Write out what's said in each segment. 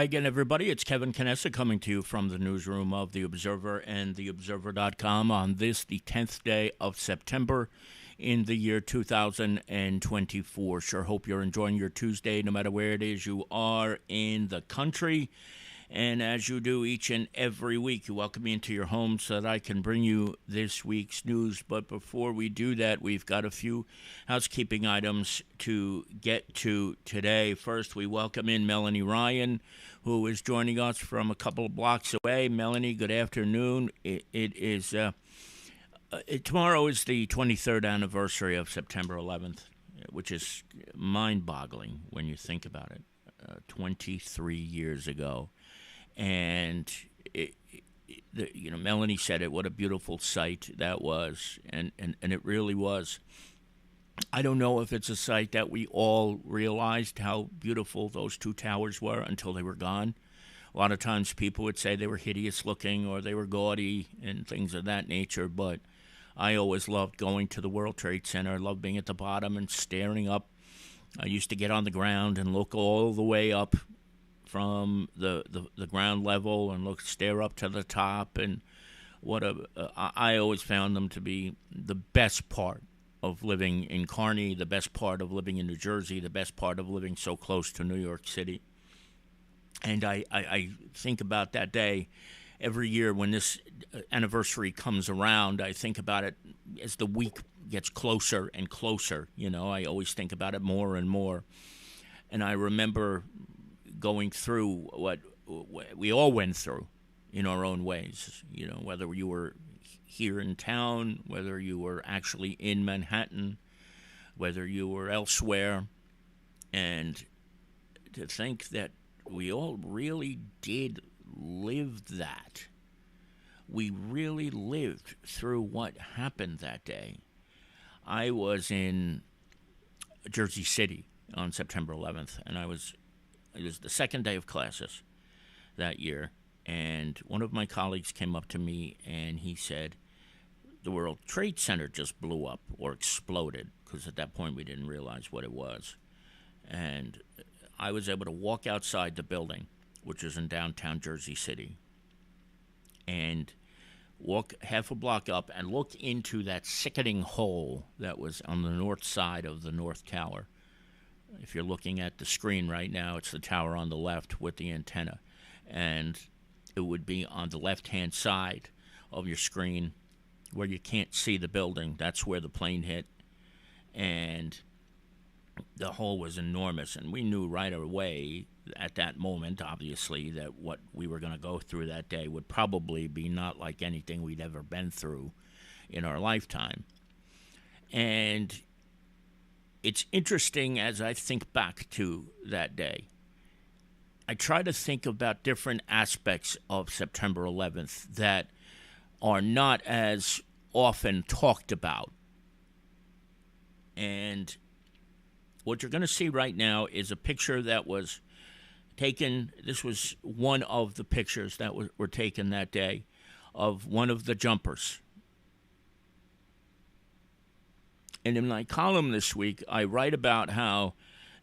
Hi again, everybody. It's Kevin Canessa coming to you from the newsroom of The Observer and TheObserver.com on this, the 10th day of September in the year 2024. Sure hope you're enjoying your Tuesday, no matter where it is you are in the country. And as you do each and every week, you welcome me into your home so that I can bring you this week's news. But before we do that, we've got a few housekeeping items to get to today. First, we welcome in Melanie Ryan, who is joining us from a couple of blocks away. Melanie, good afternoon. Tomorrow is the 23rd anniversary of September 11th, which is mind-boggling when you think about it. 23 years ago. And Melanie said it. What a beautiful sight that was, and it really was. I don't know if it's a sight that we all realized how beautiful those two towers were until they were gone. A lot of times people would say they were hideous looking or they were gaudy and things of that nature, but I always loved going to the World Trade Center. I loved being at the bottom and staring up. I used to get on the ground and look all the way up from the ground level and stare up to the top, and I always found them to be the best part of living in Kearney, the best part of living in New Jersey, the best part of living so close to New York City. And I think about that day every year when this anniversary comes around. I think about it as the week gets closer and closer. I always think about it more and more. And I remember going through what we all went through in our own ways, whether you were here in town, whether you were actually in Manhattan, whether you were elsewhere, and to think that we all really did live that. We really lived through what happened that day. I was in Jersey City on September 11th, and it was the second day of classes that year, and one of my colleagues came up to me and he said, the World Trade Center just blew up or exploded, because at that point we didn't realize what it was. And I was able to walk outside the building, which is in downtown Jersey City, and walk half a block up and look into that sickening hole that was on the north side of the North Tower. If you're looking at the screen right now, it's the tower on the left with the antenna. And it would be on the left-hand side of your screen where you can't see the building. That's where the plane hit. And the hole was enormous. And we knew right away at that moment, obviously, that what we were going to go through that day would probably be not like anything we'd ever been through in our lifetime. And it's interesting as I think back to that day. I try to think about different aspects of September 11th that are not as often talked about. And what you're going to see right now is a picture that was taken. This was one of the pictures that were taken that day of one of the jumpers. And in my column this week, I write about how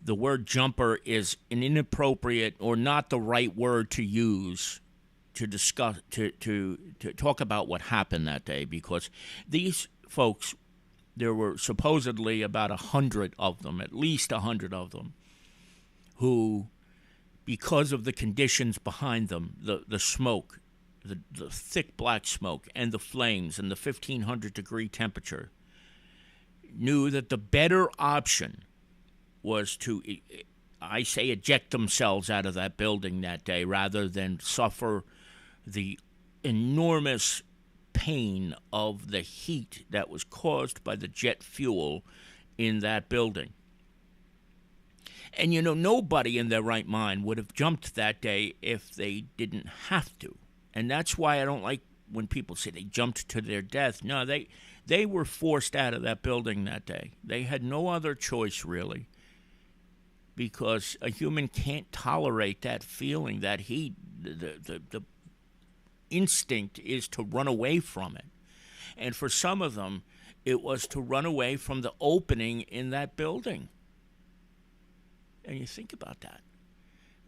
the word jumper is an inappropriate or not the right word to use to discuss, to talk about what happened that day, because these folks, there were supposedly about 100 of them, at least 100 of them, who, because of the conditions behind them, the smoke, the thick black smoke and the flames and the 1,500-degree temperature, knew that the better option was to, I say, eject themselves out of that building that day rather than suffer the enormous pain of the heat that was caused by the jet fuel in that building. And, nobody in their right mind would have jumped that day if they didn't have to. And that's why I don't like when people say they jumped to their death. No, they were forced out of that building that day. They had no other choice, really, because a human can't tolerate that feeling, that heat. The instinct is to run away from it. And for some of them, it was to run away from the opening in that building. And you think about that.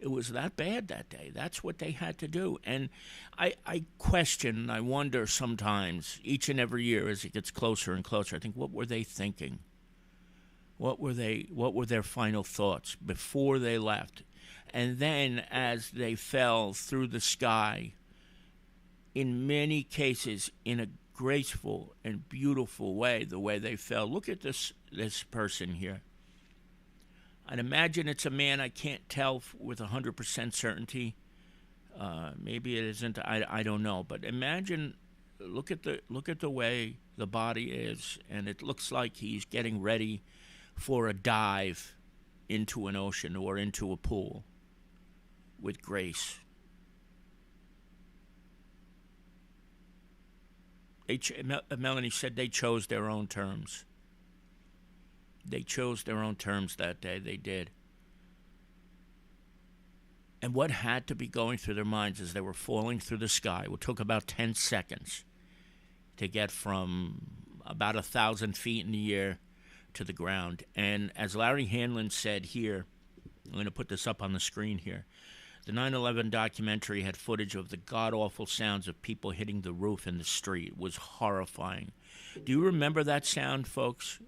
It was that bad that day. That's what they had to do. And I question, I wonder sometimes, each and every year as it gets closer and closer, I think, what were they thinking? What were their final thoughts before they left? And then as they fell through the sky, in many cases, in a graceful and beautiful way, the way they fell. Look at this person here. I'd imagine it's a man. I can't tell with 100% certainty. Maybe it isn't. I don't know. But imagine, look at the way the body is, and it looks like he's getting ready for a dive into an ocean or into a pool with grace. Melanie said they chose their own terms. They chose their own terms that day. They did. And what had to be going through their minds as they were falling through the sky? It took about 10 seconds to get from about 1,000 feet in the air to the ground. And as Larry Hanlon said here, I'm going to put this up on the screen here, the 9/11 documentary had footage of the god-awful sounds of people hitting the roof in the street. It was horrifying. Do you remember that sound, folks?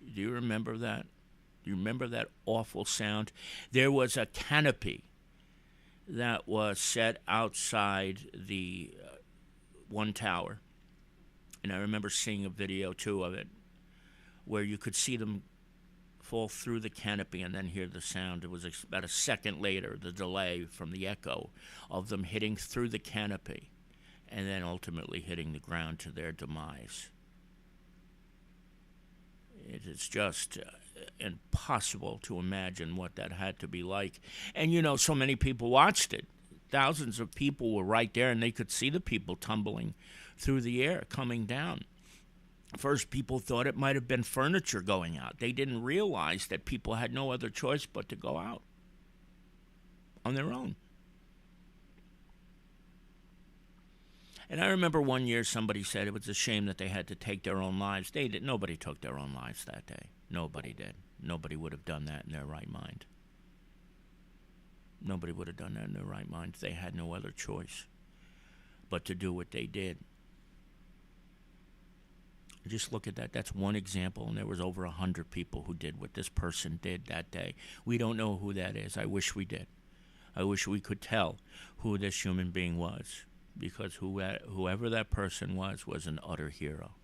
Do you remember that? Do you remember that awful sound? There was a canopy that was set outside the one tower. And I remember seeing a video, too, of it, where you could see them fall through the canopy and then hear the sound. It was about a second later, the delay from the echo of them hitting through the canopy and then ultimately hitting the ground to their demise. It is just impossible to imagine what that had to be like. And, you know, so many people watched it. Thousands of people were right there, and they could see the people tumbling through the air, coming down. First, people thought it might have been furniture going out. They didn't realize that people had no other choice but to go out on their own. And I remember one year somebody said it was a shame that they had to take their own lives. They did. Nobody took their own lives that day. Nobody did. Nobody would have done that in their right mind. Nobody would have done that in their right mind. They had no other choice but to do what they did. Just look at that. That's one example, and there was over 100 people who did what this person did that day. We don't know who that is. I wish we did. I wish we could tell who this human being was, because whoever that person was an utter hero.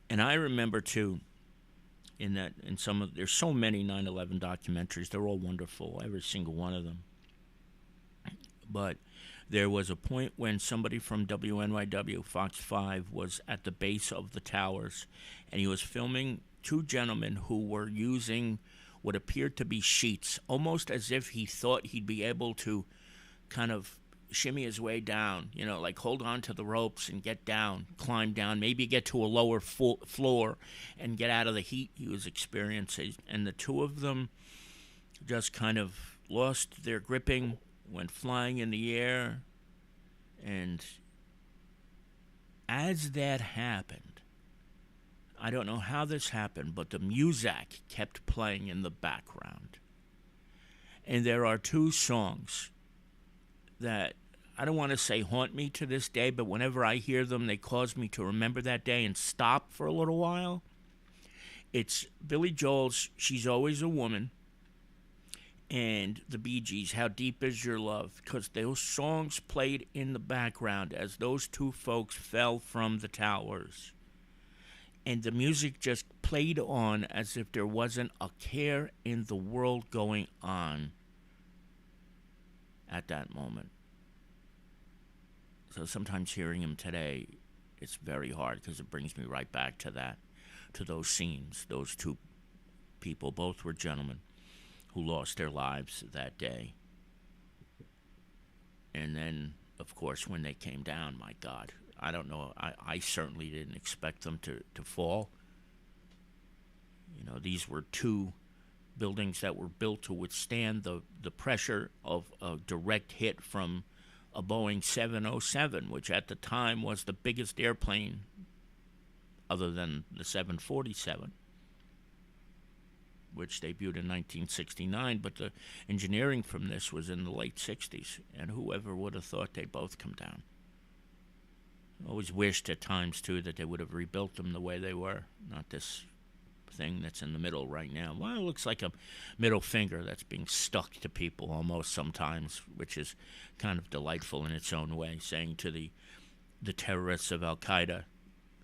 And I remember, too, there's so many 9/11 documentaries. They're all wonderful, every single one of them. But there was a point when somebody from WNYW, Fox 5, was at the base of the towers, and he was filming two gentlemen who were using what appeared to be sheets, almost as if he thought he'd be able to kind of shimmy his way down, you know, like hold on to the ropes and get down, climb down, maybe get to a lower floor and get out of the heat he was experiencing. And the two of them just kind of lost their gripping, went flying in the air. And as that happened, I don't know how this happened, but the music kept playing in the background. And there are two songs that I don't want to say haunt me to this day, but whenever I hear them, they cause me to remember that day and stop for a little while. It's Billy Joel's She's Always a Woman and the Bee Gees, How Deep Is Your Love, because those songs played in the background as those two folks fell from the towers. And the music just played on as if there wasn't a care in the world going on at that moment. So sometimes hearing him today, it's very hard because it brings me right back to that, to those scenes. Those two people, both were gentlemen who lost their lives that day. And then, of course, when they came down, my God, I don't know, I certainly didn't expect them to fall. You know, these were two buildings that were built to withstand the pressure of a direct hit from a Boeing 707, which at the time was the biggest airplane other than the 747 which debuted in 1969, but the engineering from this was in the late 60s, and whoever would have thought they'd both come down. I always wished at times, too, that they would have rebuilt them the way they were, not this thing that's in the middle right now. Well, it looks like a middle finger that's being stuck to people almost sometimes, which is kind of delightful in its own way, saying to the terrorists of Al-Qaeda,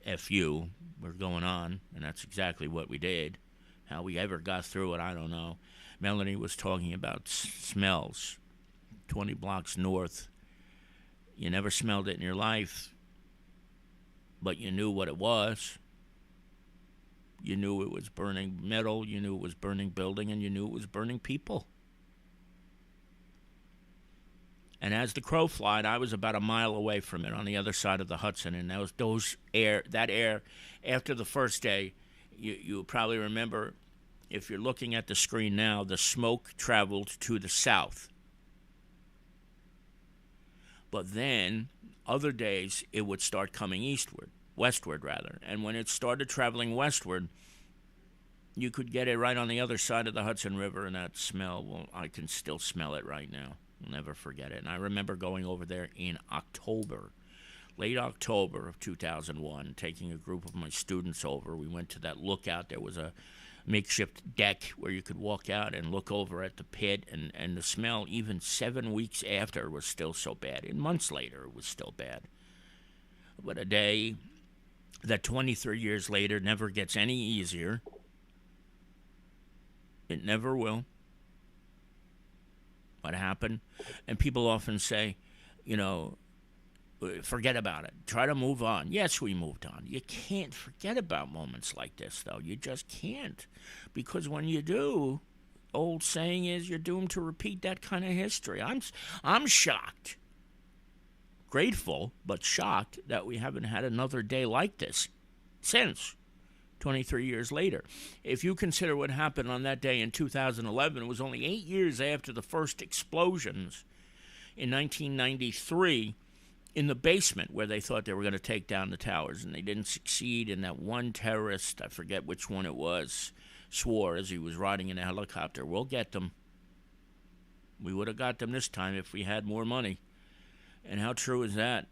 F you, we're going on, and that's exactly what we did. How we ever got through it, I don't know. Melanie was talking about smells. 20 blocks north, you never smelled it in your life, but you knew what it was. You knew it was burning metal, you knew it was burning building, and you knew it was burning people. And as the crow flied, I was about a mile away from it on the other side of the Hudson. And that air, after the first day, you probably remember, if you're looking at the screen now, the smoke traveled to the south. But then, other days, it would start coming westward rather. And when it started traveling westward, you could get it right on the other side of the Hudson River, and that smell, well, I can still smell it right now. I'll never forget it. And I remember going over there in October, late October of 2001, taking a group of my students over. We went to that lookout. There was a makeshift deck where you could walk out and look over at the pit, and the smell, even 7 weeks after, was still so bad. And months later, it was still bad. But a day that 23 years later never gets any easier. It never will. What happened? And people often say, forget about it. Try to move on. Yes, we moved on. You can't forget about moments like this, though. You just can't. Because when you do, old saying is you're doomed to repeat that kind of history. I'm shocked. Grateful, but shocked that we haven't had another day like this since 23 years later. If you consider what happened on that day in 2011, it was only 8 years after the first explosions in 1993 in the basement where they thought they were going to take down the towers, and they didn't succeed. And that one terrorist, I forget which one it was, swore as he was riding in a helicopter, "We'll get them. We would have got them this time if we had more money." And how true is that?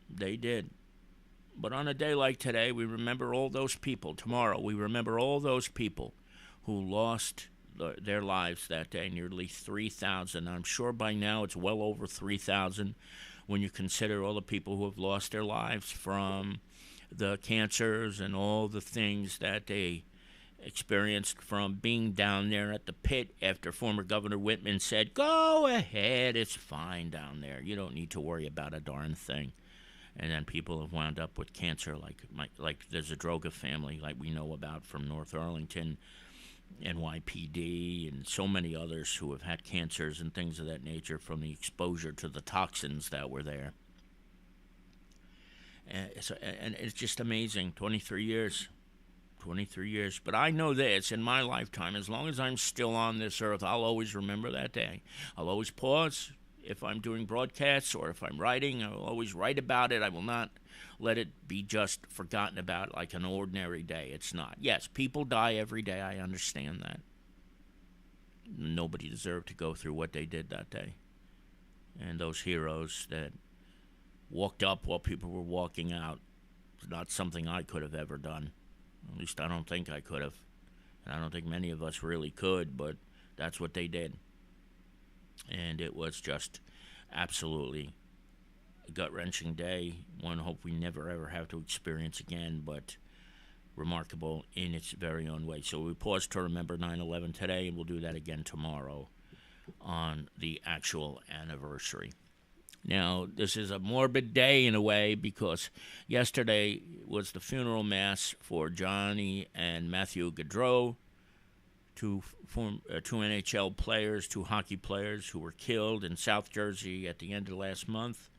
They did. But on a day like today, we remember all those people. Tomorrow, we remember all those people who lost their lives that day, nearly 3,000. I'm sure by now it's well over 3,000 when you consider all the people who have lost their lives from the cancers and all the things that they experienced from being down there at the pit after former Governor Whitman said, "Go ahead, it's fine down there. You don't need to worry about a darn thing." And then people have wound up with cancer, like there's a Droga family like we know about from North Arlington, NYPD, and so many others who have had cancers and things of that nature from the exposure to the toxins that were there. And it's just amazing, 23 years. 23 years. But I know this, in my lifetime, as long as I'm still on this earth, I'll always remember that day. I'll always pause. If I'm doing broadcasts or if I'm writing, I will always write about it. I will not let it be just forgotten about like an ordinary day. It's not. Yes, people die every day. I understand that. Nobody deserved to go through what they did that day. And those heroes that walked up while people were walking out, it's not something I could have ever done. At least I don't think I could have. And I don't think many of us really could, but that's what they did. And it was just absolutely a gut-wrenching day. One hope we never, ever have to experience again, but remarkable in its very own way. So we pause to remember 9/11 today, and we'll do that again tomorrow on the actual anniversary. Now, this is a morbid day in a way because yesterday was the funeral mass for Johnny and Matthew Gaudreau, two NHL players, two hockey players who were killed in South Jersey at the end of last month.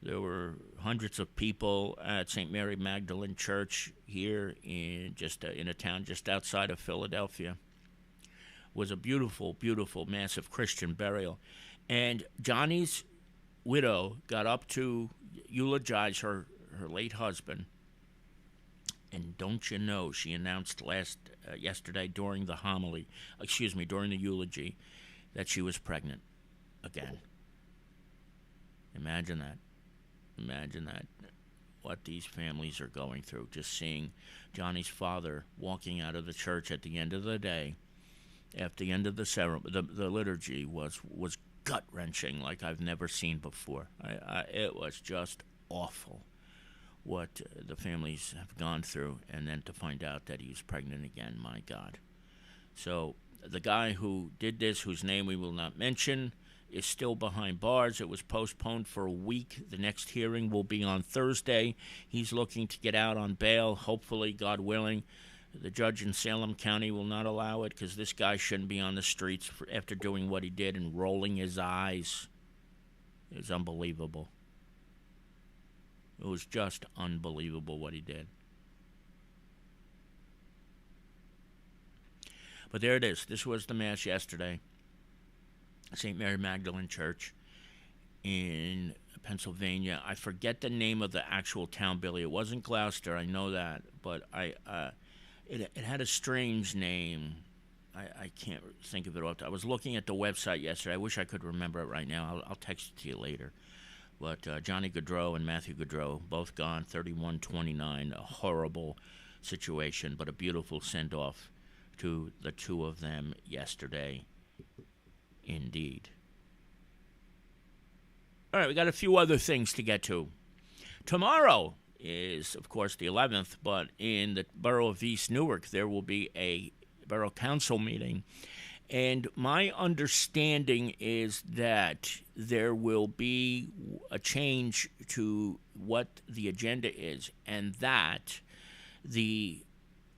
There were hundreds of people at St. Mary Magdalene Church here in a town just outside of Philadelphia. It was a beautiful, beautiful, massive Christian burial. And Johnny's widow got up to eulogize her late husband. And don't you know, she announced yesterday during the during the eulogy, that she was pregnant again. Imagine that. Imagine that. What these families are going through. Just seeing Johnny's father walking out of the church at the end of the day, at the end of the ceremony, the liturgy was gut-wrenching like I've never seen before. It was just awful what the families have gone through, and then to find out that he's pregnant again, my God. So the guy who did this, whose name we will not mention, is still behind bars. It was postponed for a week. The next hearing will be on Thursday. He's looking to get out on bail, hopefully, God willing. The judge in Salem County will not allow it because this guy shouldn't be on the streets after doing what he did and rolling his eyes. It was unbelievable. It was just unbelievable what he did. But there it is. This was the Mass yesterday. St. Mary Magdalene Church in Pennsylvania. I forget the name of the actual town, Billy. It wasn't Gloucester, I know that, but it had a strange name. I can't think of it. I was looking at the website yesterday. I wish I could remember it right now. I'll text it to you later. But Johnny Gaudreau and Matthew Gaudreau, both gone, 31-29. A horrible situation, but a beautiful send-off to the two of them yesterday. Indeed. All right, we got a few other things to get to. Tomorrow is, of course, the 11th, but in the borough of East Newark, there will be a borough council meeting. And my understanding is that there will be a change to what the agenda is, and that the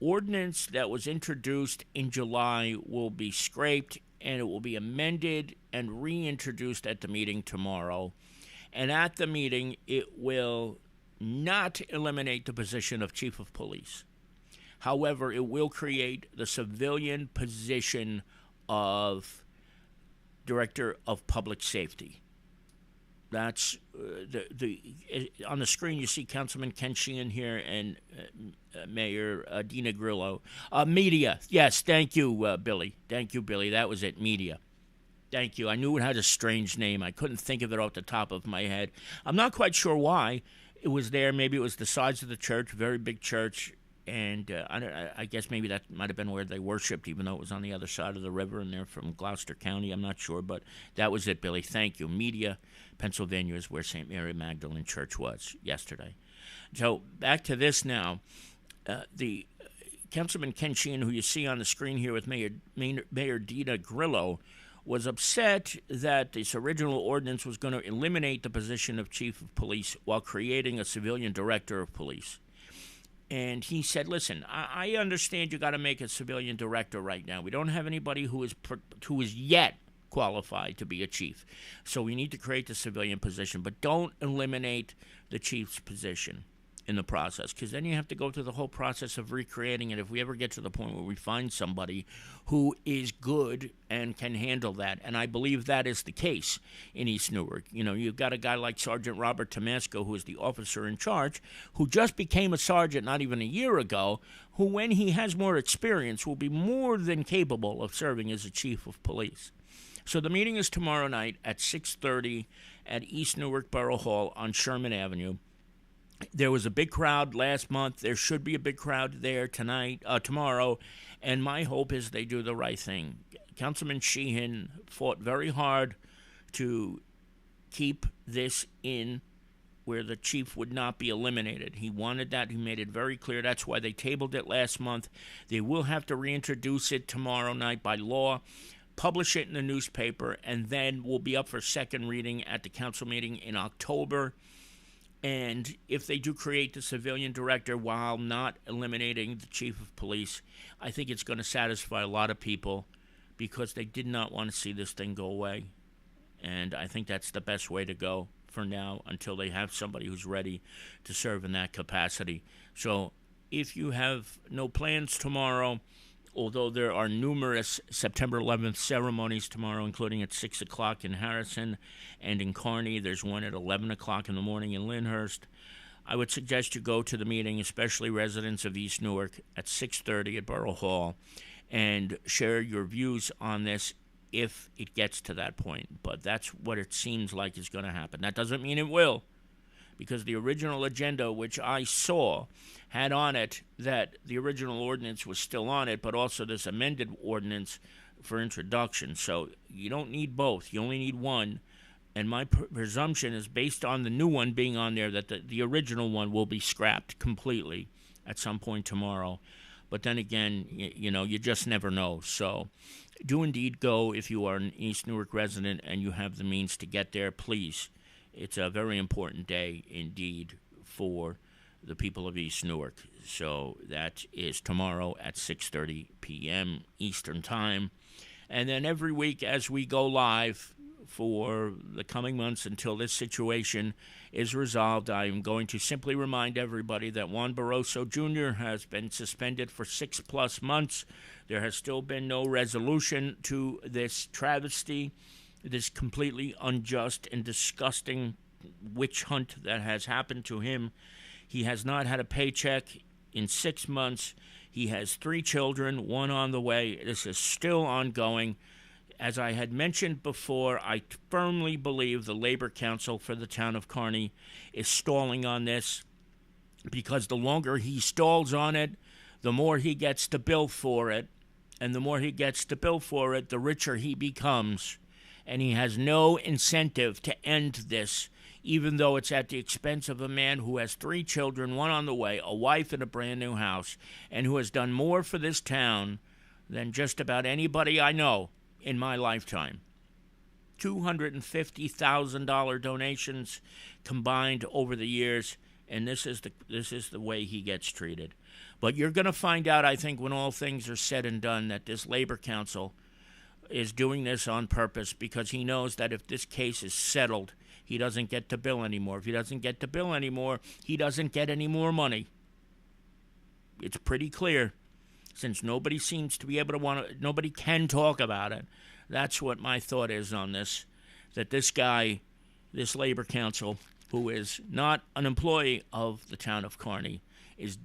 ordinance that was introduced in July will be scraped, and it will be amended and reintroduced at the meeting tomorrow. And at the meeting, it will not eliminate the position of chief of police. However, it will create the civilian position of director of public safety. That's on the screen. You see Councilman Ken Sheehan here and Mayor Dina Grillo. Media, yes, thank you, Billy. Thank you, Billy. That was it, media. Thank you. I knew it had a strange name. I couldn't think of it off the top of my head. I'm not quite sure why it was there. Maybe it was the size of the church, very big church, and I guess maybe that might have been where they worshipped, even though it was on the other side of the river, and they're from Gloucester County. I'm not sure, but that was it, Billy. Thank you. Media, Pennsylvania is where St. Mary Magdalene Church was yesterday. So back to this now. The Councilman Ken Sheehan, who you see on the screen here with Mayor Dina Grillo, was upset that this original ordinance was going to eliminate the position of chief of police while creating a civilian director of police. And he said, listen, I understand you got to make a civilian director right now. We don't have anybody who is yet qualified to be a chief. So we need to create the civilian position, but don't eliminate the chief's position in the process, because then you have to go through the whole process of recreating it if we ever get to the point where we find somebody who is good and can handle that. And I believe that is the case in East Newark. You know, you've got a guy like Sergeant Robert Tomasco, who is the officer in charge, who just became a sergeant not even a year ago, who, when he has more experience, will be more than capable of serving as a chief of police. So the meeting is tomorrow night at 6:30 at East Newark Borough Hall on Sherman Avenue. There was a big crowd last month. There should be a big crowd there tomorrow, and my hope is they do the right thing. Councilman Sheehan fought very hard to keep this in where the chief would not be eliminated. He wanted that. He made it very clear. That's why they tabled it last month. They will have to reintroduce it tomorrow night by law, publish it in the newspaper, and then we'll be up for second reading at the council meeting in October. And if they do create the civilian director while not eliminating the chief of police, I think it's going to satisfy a lot of people because they did not want to see this thing go away. And I think that's the best way to go for now until they have somebody who's ready to serve in that capacity. So if you have no plans tomorrow, although there are numerous September 11th ceremonies tomorrow, including at 6 o'clock in Harrison and in Kearney. There's one at 11 o'clock in the morning in Lyndhurst. I would suggest you go to the meeting, especially residents of East Newark, at 6:30 at Borough Hall, and share your views on this if it gets to that point. But that's what it seems like is going to happen. That doesn't mean it will, because the original agenda, which I saw, had on it that the original ordinance was still on it, but also this amended ordinance for introduction. So you don't need both. You only need one. And my presumption is, based on the new one being on there, that the original one will be scrapped completely at some point tomorrow. But then again, you just never know. So do indeed go if you are an East Newark resident and you have the means to get there, please. It's a very important day indeed for the people of East Newark. So that is tomorrow at 6:30 p.m. Eastern Time. And then every week as we go live for the coming months until this situation is resolved, I am going to simply remind everybody that Juan Barroso Jr. has been suspended for 6+ months. There has still been no resolution to this travesty, this completely unjust and disgusting witch hunt that has happened to him. He has not had a paycheck in 6 months. He has 3 children, 1 on the way. This is still ongoing. As I had mentioned before, I firmly believe the Labor Council for the town of Kearney is stalling on this, because the longer he stalls on it, the more he gets to bill for it. And the more he gets to bill for it, the richer he becomes. And he has no incentive to end this, even though it's at the expense of a man who has 3 children, 1 on the way, a wife, and a brand new house, and who has done more for this town than just about anybody I know in my lifetime. $250,000 donations combined over the years, and this is the way he gets treated. But you're going to find out, I think, when all things are said and done, that this Labor Council is doing this on purpose, because he knows that if this case is settled, he doesn't get to bill anymore. If he doesn't get to bill anymore, he doesn't get any more money. It's pretty clear. Since nobody seems to be able to nobody can talk about it. That's what my thought is on this, that this guy, this Labor Council, who is not an employee of the town of Kearney, is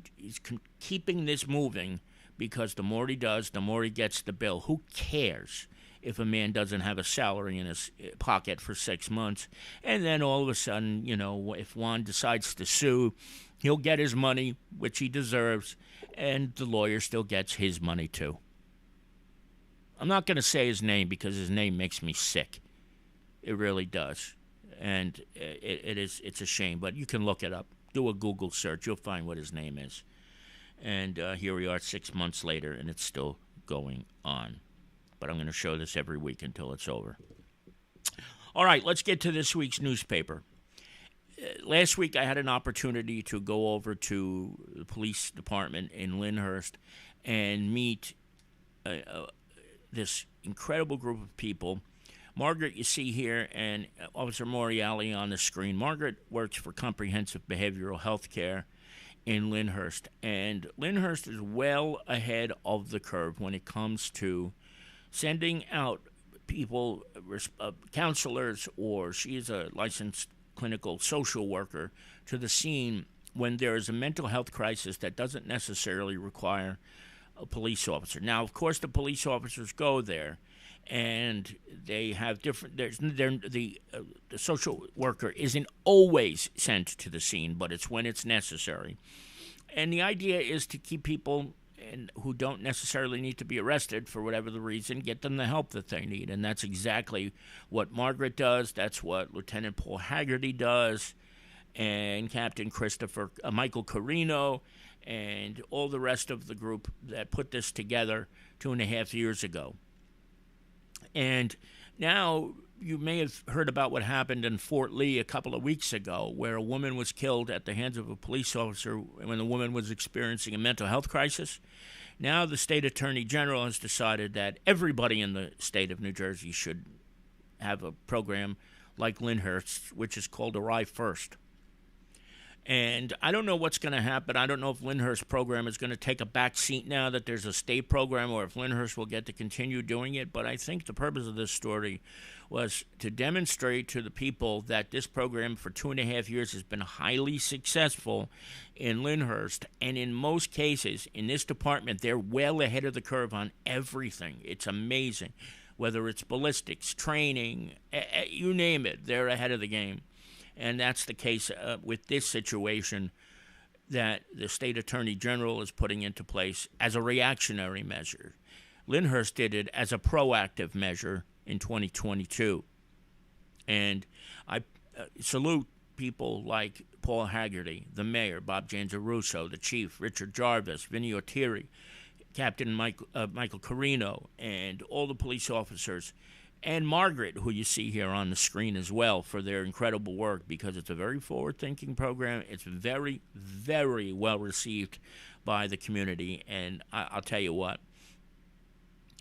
keeping this moving, because the more he does, the more he gets the bill. Who cares if a man doesn't have a salary in his pocket for 6 months? And then all of a sudden, if Juan decides to sue, he'll get his money, which he deserves, and the lawyer still gets his money too. I'm not going to say his name, because his name makes me sick. It really does. And it's a shame, but you can look it up. Do a Google search. You'll find what his name is. And here we are 6 months later, and it's still going on. But I'm going to show this every week until it's over. All right, let's get to this week's newspaper. Last week I had an opportunity to go over to the police department in Lyndhurst and meet this incredible group of people. Margaret, you see here, and Officer Moriali on the screen. Margaret works for Comprehensive Behavioral Health Care in Lyndhurst, and Lyndhurst is well ahead of the curve when it comes to sending out people, counselors, or she is a licensed clinical social worker, to the scene when there is a mental health crisis that doesn't necessarily require a police officer. Now, of course, the police officers go there, and they have different. The social worker isn't always sent to the scene, but it's when it's necessary. And the idea is to keep people who don't necessarily need to be arrested for whatever the reason, get them the help that they need. And that's exactly what Margaret does. That's what Lieutenant Paul Haggerty does, and Captain Michael Carino, and all the rest of the group that put this together 2.5 years ago. And now you may have heard about what happened in Fort Lee a couple of weeks ago, where a woman was killed at the hands of a police officer when the woman was experiencing a mental health crisis. Now the state attorney general has decided that everybody in the state of New Jersey should have a program like Lyndhurst, which is called Arrive First. And I don't know what's going to happen. I don't know if Lyndhurst's program is going to take a back seat now that there's a state program, or if Lyndhurst will get to continue doing it. But I think the purpose of this story was to demonstrate to the people that this program for 2.5 years has been highly successful in Lyndhurst. And in most cases, in this department, they're well ahead of the curve on everything. It's amazing. Whether it's ballistics, training, you name it, they're ahead of the game. And that's the case with this situation that the state attorney general is putting into place as a reactionary measure. Lyndhurst did it as a proactive measure in 2022. And I salute people like Paul Haggerty, the mayor, Bob Janzarusso, the chief, Richard Jarvis, Vinny O'Teary, Captain Michael Carino, and all the police officers, and Margaret, who you see here on the screen as well, for their incredible work, because it's a very forward-thinking program. It's very, very well received by the community, and I'll tell you what,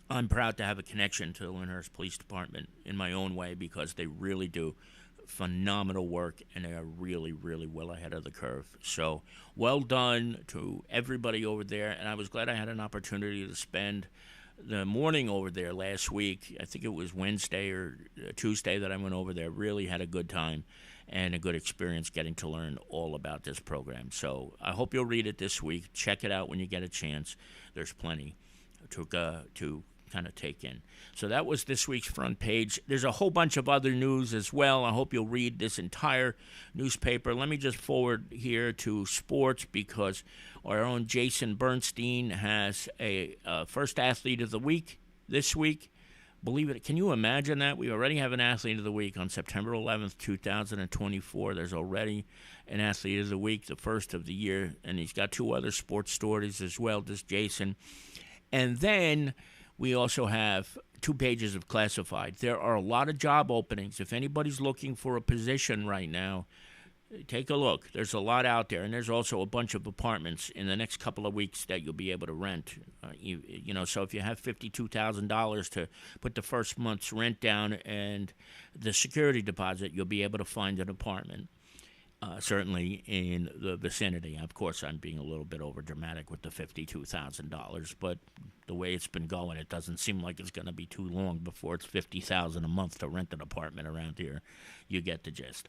I'm proud to have a connection to the Lyndhurst Police Department in my own way, because they really do phenomenal work, and they are really, really well ahead of the curve. So well done to everybody over there, and I was glad I had an opportunity to spend the morning over there last week. I think it was Wednesday or Tuesday that I went over there. Really had a good time and a good experience getting to learn all about this program. So I hope you'll read it this week. Check it out when you get a chance. There's plenty to kind of take in. So that was this week's front page. There's a whole bunch of other news as well. I hope you'll read this entire newspaper. Let me just forward here to sports, because our own Jason Bernstein has a first athlete of the week this week. Believe it. Can you imagine that? We already have an athlete of the week on September 11th, 2024. There's already an athlete of the week, the first of the year, and he's got 2 other sports stories as well, this Jason. And then we also have 2 pages of classified. There are a lot of job openings. If anybody's looking for a position right now, take a look. There's a lot out there, and there's also a bunch of apartments in the next couple of weeks that you'll be able to rent. So if you have $52,000 to put the first month's rent down and the security deposit, you'll be able to find an apartment. Certainly in the vicinity. Of course, I'm being a little bit over dramatic with the $52,000, but the way it's been going, it doesn't seem like it's going to be too long before it's $50,000 a month to rent an apartment around here. You get the gist.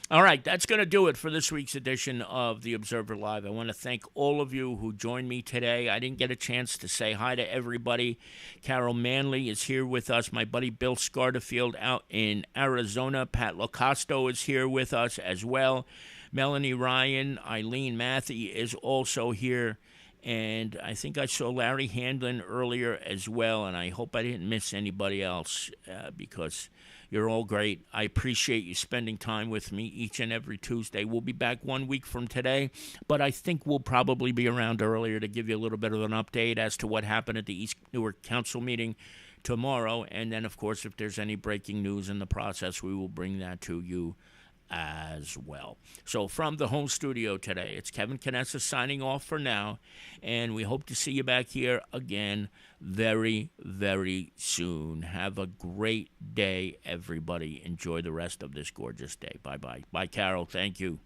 All right, that's going to do it for this week's edition of The Observer Live. I want to thank all of you who joined me today. I didn't get a chance to say hi to everybody. Carol Manley is here with us. My buddy Bill Scarterfield out in Arizona. Pat Locasto is here with us as well. Melanie Ryan, Eileen Matthey is also here. And I think I saw Larry Handlin earlier as well, and I hope I didn't miss anybody else because you're all great. I appreciate you spending time with me each and every Tuesday. We'll be back 1 week from today, but I think we'll probably be around earlier to give you a little bit of an update as to what happened at the East Newark Council meeting tomorrow. And then, of course, if there's any breaking news in the process, we will bring that to you as well. So from the home studio today, it's Kevin Canessa signing off for now, and we hope to see you back here again very, very soon. Have a great day, everybody. Enjoy the rest of this gorgeous day. Bye-bye. Bye, Carol. Thank you.